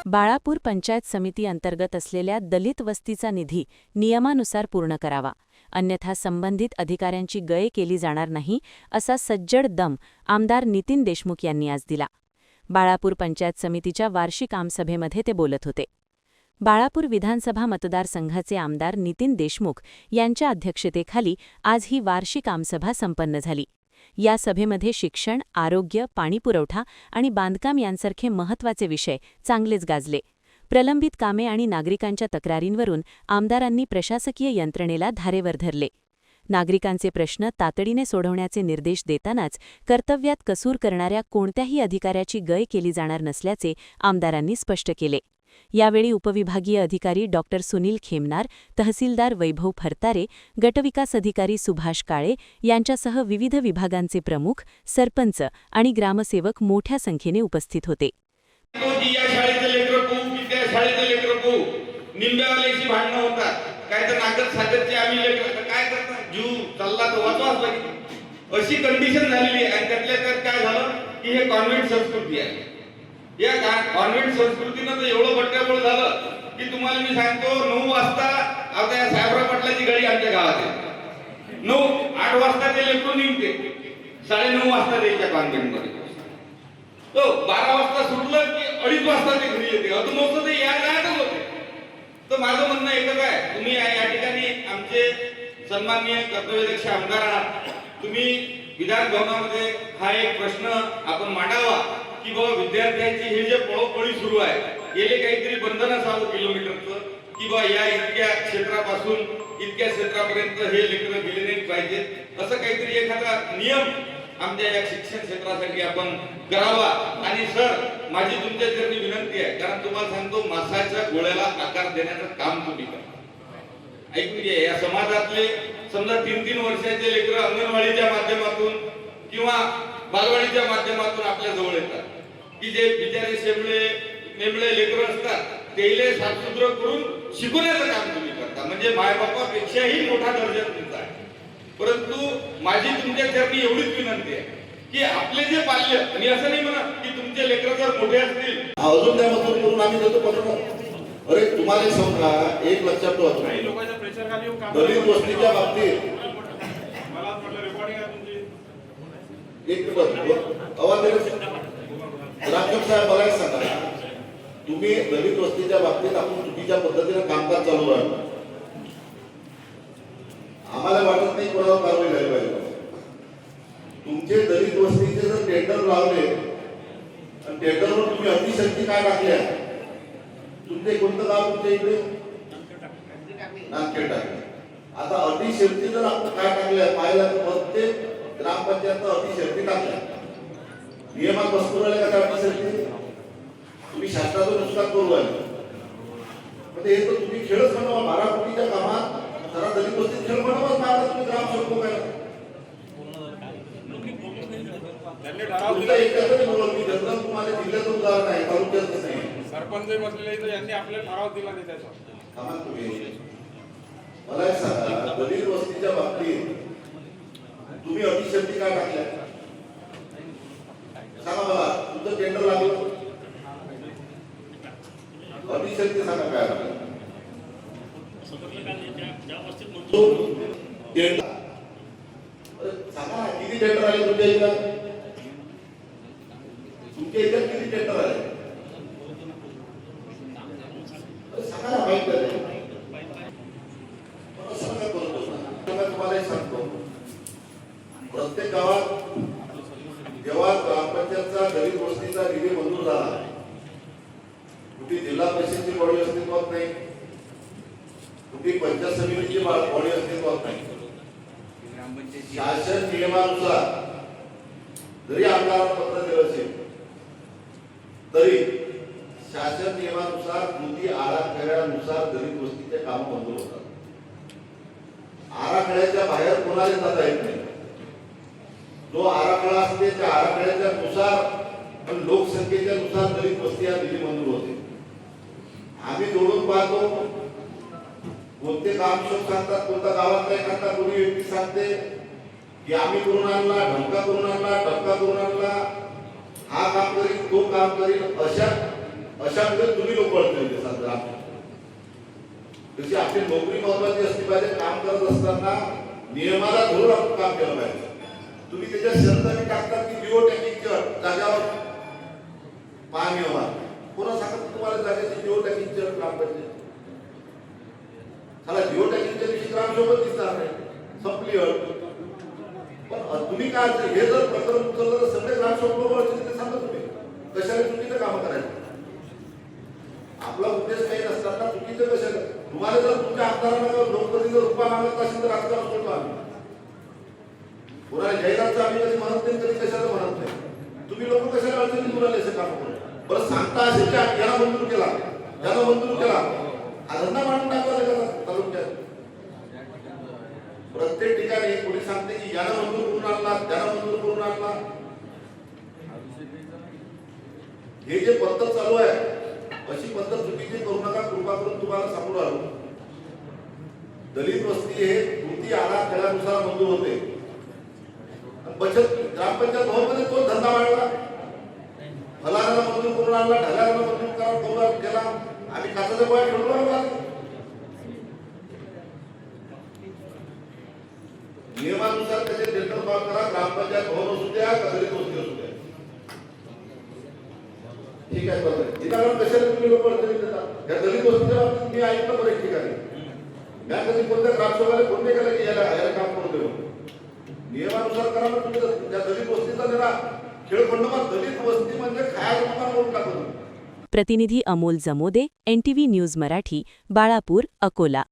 बाळापूर पंचायत समिती अंतर्गत असलेल्या दलित वस्तीचा निधी नियमानुसार पूर्ण करावा, अन्यथा संबंधित अधिकाऱ्यांची गय केली जाणार नाही, असा सज्जड दम आमदार नितीन देशमुख यांनी आज दिला. बाळापूर पंचायत समितीच्या वार्षिक आमसभेमध्ये ते बोलत होते. बाळापूर विधानसभा मतदारसंघाचे आमदार नितीन देशमुख यांच्या अध्यक्षतेखाली आज ही वार्षिक आमसभा संपन्न झाली. या सभेमध्ये शिक्षण, आरोग्य, पाणीपुरवठा आणि बांधकाम यांसारखे महत्त्वाचे विषय चांगलेच गाजले. प्रलंबित कामे आणि नागरिकांच्या तक्रारींवरून आमदारांनी प्रशासकीय यंत्रणेला धारेवर धरले. नागरिकांचे प्रश्न तातडीने सोडवण्याचे निर्देश देतानाच कर्तव्यात कसूर करणाऱ्या कोणत्याही अधिकाऱ्याची गय केली जाणार नसल्याचे आमदारांनी स्पष्ट केले. यावेळी उपविभागीय अधिकारी डॉक्टर सुनील खेमनार, तहसीलदार वैभव फरतारे, गटविकास अधिकारी सुभाष काळे यांच्यासह विविध विभागांचे प्रमुख, सरपंच आणि ग्रामसेवक मोठ्या संख्येने उपस्थित होते. अशी कंडिशन झालेली आहे आणि त्यातल्या त्यात काय झालं की हे कॉन्व्हेंट संस्कृती आहे. या कॉन्व्हेंट संस्कृतीनं तर एवढं बट्ट्याबोळ झालं की तुम्हाला मी सांगतो 9 वाजता आता या साहेबराव पाटलाची गाडी आमच्या गावात आहे. 8 वाजता ते लेकरू निघते, 9:30 वाजता त्याच्या कॉन्व्हेंटमध्ये. तो 12 वाजता सुटलं की 2:30 वाजता ते घरी येते. अजून ते यायलाच होते. तर माझं म्हणणं एकच आहे, तुम्ही या ठिकाणी आमचे सन्माननीय कर्तव्यदक्ष आमदार आहात. तुम्ही विधान भवनामध्ये हा एक प्रश्न आपण मांडावा की बाबा विद्यार्थ्यांची हे जे पळोपळी सुरू आहे, गेले काहीतरी बंधन असावं किलोमीटरचं की बाबा या इतक्या क्षेत्रापासून इतक्या क्षेत्रापर्यंत हे लेकरं गेले नाही पाहिजेत. असं काहीतरी एखादा नियम आमच्या या शिक्षण क्षेत्रासाठी आपण करावा. आणि सर, माझी तुमच्या चरणी विनंती आहे, कारण तुम्हाला सांगतो मासाच्या गोळ्याला आकार देण्याचं काम तुम्ही करा. ऐकून घ्या, या समाजातले समजा 3-3 वर्षाचे लेकरं अंगणवाडीच्या माध्यमातून किंवा बालवाडीच्या माध्यमातून आपल्या जवळ येतात की जे बिचारे नेमळे लेकरं असतात, तेले साफसुथरं करून शिकवण्याचं काम तुम्ही करता. म्हणजे मायबापापेक्षाही मोठा दर्जा तुमचा आहे. परंतु माझी तुमच्या चरणी एवढीच विनंती आहे की आपले जे पाल्य, आणि असं नाही म्हणा की तुमचे लेकरं जर मोठे असतील अजून त्या मजूर करून आम्ही देतो पत्र. अरे तुम्हाला समजा एक लक्षात ठेवा, दलित वस्तीच्या बाबतीत एक साहेब मला सांगा, तुम्ही दलित वस्तीच्या बाबतीत आपण चुकीच्या पद्धतीने कामकाज चालू राहिलं. आम्हाला वाटत नाही कोणावर कारवाई झाली पाहिजे. तुमचे दलित वस्तीचे जर टेंडर लावले आणि टेंडरवर तुम्ही अतिशक्ती काय टाकल्या, तुमचे कोणतं गाव तुमच्या इकडे नागखेड टाकले. आता अतिशक्ती जर आपण काय टाकल्या पाहिलं तर प्रत्येक ग्रामपंचायत अतिशक्ती टाकल्या. नियमात बसतो राहिले का अतिशक्ती? तुम्ही शासनाचं नुकसान करू राहिले. म्हणजे हे तर तुम्ही खेळच म्हणावा. 12 कोटीच्या कामात जरा दलित वस्तीत खेळ म्हणावाच मारला तुम्ही ग्रामसेवक काय तुम्हाला जिल्ह्याचं उदाहरण आहे, तालुक्याचं नाही. सरपंच बसलेले यांनी आपल्याला ठराव दिला नाही त्याचा. मला एक सांगा, दलित वस्तीच्या बाबतीत तुम्ही अतिशक्ती काय टाकल्या सांगा मला. तुमचं टेंडर लागलं, अतिशक्ती सांगा काय सांगा. किती टेंडर आले तुमच्या इकडं? तुमच्या इकडे किती टेंडर आले सांगा ना. माहित आहे तुम्हाला सांगतो, प्रत्येक गावात जेव्हा ग्रामपंचायतचा दलित वस्तीचा निधी मंजूर झाला, कुठे जिल्हा परिषदेची बॉडी अस्तित्वात नाही, कुठे पंचायत समितीची बॉडी अस्तित्वात नाही. शासन नियमानुसार जरी आमदारांना पत्र दिलं असेल तरी शासन नियमानुसार कृती आराखड्यानुसार दलित वस्तीचे काम मंजूर होतात. आराखड्याच्या बाहेर कोणाला जाता येत नाही. जो आराखडा असते त्या आराखड्याच्या नुसार लोकसंख्येच्या नुसार दलित वस्ती हा निधी मंजूर होते. आम्ही जोडून पाहतो, कोणते काम शोध सांगतात, कोणत्या गावात काय करतात, कोणी व्यक्ती सांगते की आम्ही करून आणला, धमका करून आणला, हा काम करील, तो काम करील. अशा अशा वेळेस तुम्ही लोक अडचणी देसाल जर जशी आपली नोकरी महत्वाची असली पाहिजे, काम करत असताना नियमाला धरून आपण काम केलं पाहिजे. तुम्ही त्याच्या शर्ताने टाकतात की जिओ टॅगिंगच्या जागेवर पाणी हवा, कोणा सांगत तुम्हाला जागेची जिओ टॅगिंगची अट काम पाहिजे? चला जिओ टॅगिंगच्या दिवशी ग्रामसोबत दिसणार नाही, संपली अट. पण तुम्ही काय हे जर प्रकरण उचललं तर सगळे ग्रामसोबत ते सांगत तुम्ही कशाला चुकीचं कामं करायचं. आपला उद्देश काही नसताना चुकीचं कशाला? तुम्हाला जर तुमच्या आमदारांना लोकप्रतिनिधी रुपया मागत असेल तर राजकारण सोडतो आम्ही. कोणाला जाहिरातचं आम्ही कधी म्हणत नाही, कधी कशाला म्हणत नाही. तुम्ही लोक कशाला अडचणी दूर आले असं काम करून बरं सांगता असेल की याला मंजूर केला, त्याला मंजूर केला, हा धंदा मांडून टाकला गेला तालुक्यात. प्रत्येक ठिकाणी कोणी सांगते की यानं मंजूर करून आणला, त्यानं मंजूर करून आणला. हे जे पद्धत चालू आहे अशी पद्धत चुकीची करू नका. कृपा करून तुम्हाला सांगू राहिलो, दलित वस्ती हे कृती आराखड्यानुसार मंजूर होते. बचत ग्रामपंचायत भवनमध्ये तो धंदा वाढला, फलाला मंजूर करून आणला, ढगाला मंजूर करून केला. आम्ही काचाच्या गोळ्या खेळलो का? नियमानुसार त्याचे टेंडर पास करा. ग्रामपंचायत भवन असू द्या का दलित वस्ती असू द्या. ठीक आहे, बरोबर. इथं कशाला तुम्ही लोक अडचणी देतात? या दलित वस्तीच्या बाबतीत मी ऐकलं बरेच ठिकाणी. मी कधी कोणत्या ग्रामसभेला फोन नाही केला की याला काम करू देऊ. नियमानुसार करा ना तुम्ही. त्या दलित वस्तीचा जरा खेळखंड मग दलित वस्ती म्हणजे खायला दुकान करून टाकतो. प्रतिनिधी अमोल जमोदे, NTV न्यूज मराठी, बाळापूर, अकोला.